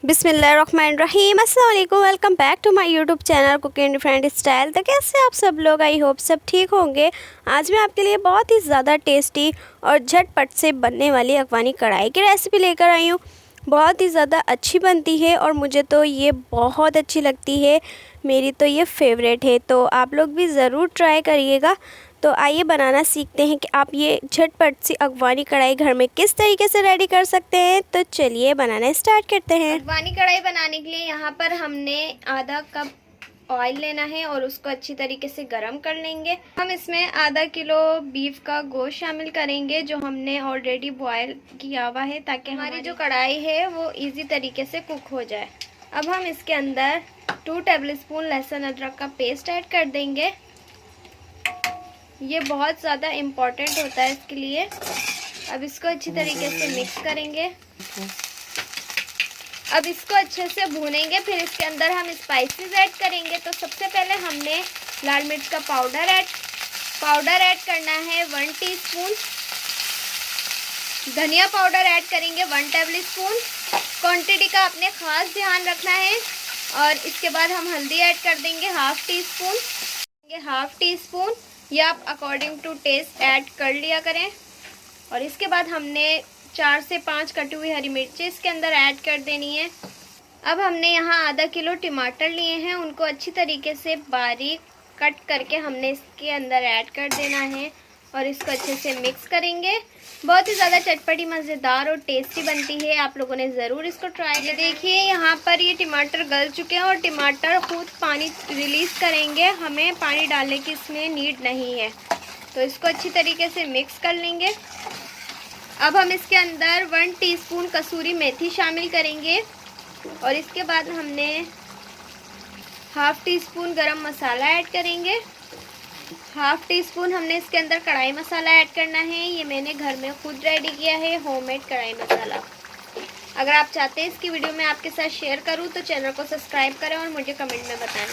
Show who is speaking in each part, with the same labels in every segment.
Speaker 1: बिस्मिल्लाहिर्रहमानिर्रहीम। अस्सलाम वालेकुम। Welcome back to my YouTube channel cooking different style. तो कैसे आप सब लोग, आई होप सब ठीक होंगे। आज मैं आपके लिए बहुत ही ज़्यादा टेस्टी और झटपट से बनने वाली अफगानी कढ़ाई की रेसिपी लेकर आई हूँ। बहुत ही ज़्यादा अच्छी बनती है और मुझे तो ये बहुत अच्छी लगती है। मेरी तो ये फेवरेट है, तो आप लोग भी ज़रूर ट्राई करिएगा। तो आइए बनाना सीखते हैं कि आप ये झटपट सी अफगानी कढ़ाई घर में किस तरीके से रेडी कर सकते हैं। तो चलिए बनाना स्टार्ट करते हैं।
Speaker 2: अफगानी कढ़ाई बनाने के लिए यहाँ पर हमने आधा कप ऑयल लेना है और उसको अच्छी तरीके से गरम कर लेंगे। हम इसमें आधा किलो बीफ का गोश्त शामिल करेंगे जो हमने ऑलरेडी बॉयल किया हुआ है, ताकि हमारी जो कढ़ाई है वो इजी तरीके से कुक हो जाए। अब हम इसके अंदर 2 टेबलस्पून लहसुन अदरक का पेस्ट ऐड कर देंगे। ये बहुत ज़्यादा इम्पोर्टेंट होता है इसके लिए। अब इसको अच्छी तरीके से मिक्स करेंगे। अब इसको अच्छे से भूनेंगे। फिर इसके अंदर हम स्पाइसेस ऐड करेंगे। तो सबसे पहले हमने लाल मिर्च का पाउडर ऐड करना है 1 टीस्पून। धनिया पाउडर ऐड करेंगे 1 टेबलस्पून। क्वांटिटी का आपने ख़ास ध्यान रखना है। और इसके बाद हम हल्दी ऐड कर देंगे हाफ़ टी स्पून। या आप अकॉर्डिंग टू टेस्ट ऐड कर लिया करें। और इसके बाद हमने 4 से 5 कटी हुई हरी मिर्ची इसके अंदर ऐड कर देनी है। अब हमने यहाँ आधा किलो टमाटर लिए हैं, उनको अच्छी तरीके से बारीक कट करके हमने इसके अंदर ऐड कर देना है और इसको अच्छे से मिक्स करेंगे। बहुत ही ज़्यादा चटपटी, मज़ेदार और टेस्टी बनती है। आप लोगों ने ज़रूर इसको ट्राई किया। देखिए यहाँ पर ये टमाटर गल चुके हैं और टमाटर खुद पानी रिलीज़ करेंगे। हमें पानी डालने की इसमें नीड नहीं है। तो इसको अच्छी तरीके से मिक्स कर लेंगे। अब हम इसके अंदर 1 टीस्पून कसूरी मेथी शामिल करेंगे और इसके बाद हमने हाफ़ टी स्पून गरम मसाला ऐड करेंगे। हाफ़ टी स्पून हमने इसके अंदर कढ़ाई मसाला ऐड करना है। ये मैंने घर में खुद रेडी किया है, होममेड कढ़ाई मसाला। अगर आप चाहते हैं इसकी वीडियो मैं आपके साथ शेयर करूं तो चैनल को सब्सक्राइब करें और मुझे कमेंट में बताएं।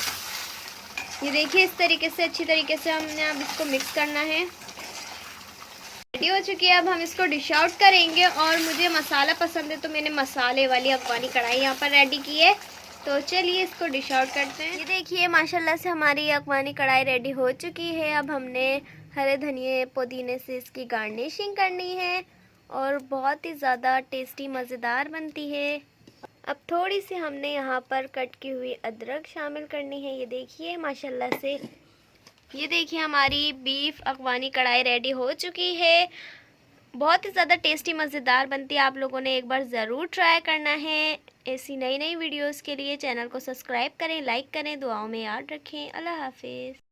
Speaker 2: ये देखिए इस तरीके से अच्छी तरीके से हमने अब इसको मिक्स करना है। रेडी हो चुकी है। अब हम इसको डिश आउट करेंगे। और मुझे मसाला पसंद है तो मैंने मसाले वाली अफगानी कढ़ाई यहाँ पर रेडी की है। तो चलिए इसको डिश आउट करते हैं। ये देखिए माशाल्लाह से हमारी अफगानी कढ़ाई रेडी हो चुकी है। अब हमने हरे धनिए पुदीने से इसकी गार्निशिंग करनी है और बहुत ही ज़्यादा टेस्टी मज़ेदार बनती है। अब थोड़ी सी हमने यहाँ पर कट की हुई अदरक शामिल करनी है। ये देखिए माशाल्लाह से ये देखिए हमारी बीफ अफगानी कढ़ाई रेडी हो चुकी है। बहुत ही ज़्यादा टेस्टी मज़ेदार बनती है। आप लोगों ने एक बार ज़रूर ट्राई करना है। ऐसी नई वीडियोस के लिए चैनल को सब्सक्राइब करें, लाइक करें, दुआओं में याद रखें। अल्लाह हाफिज़।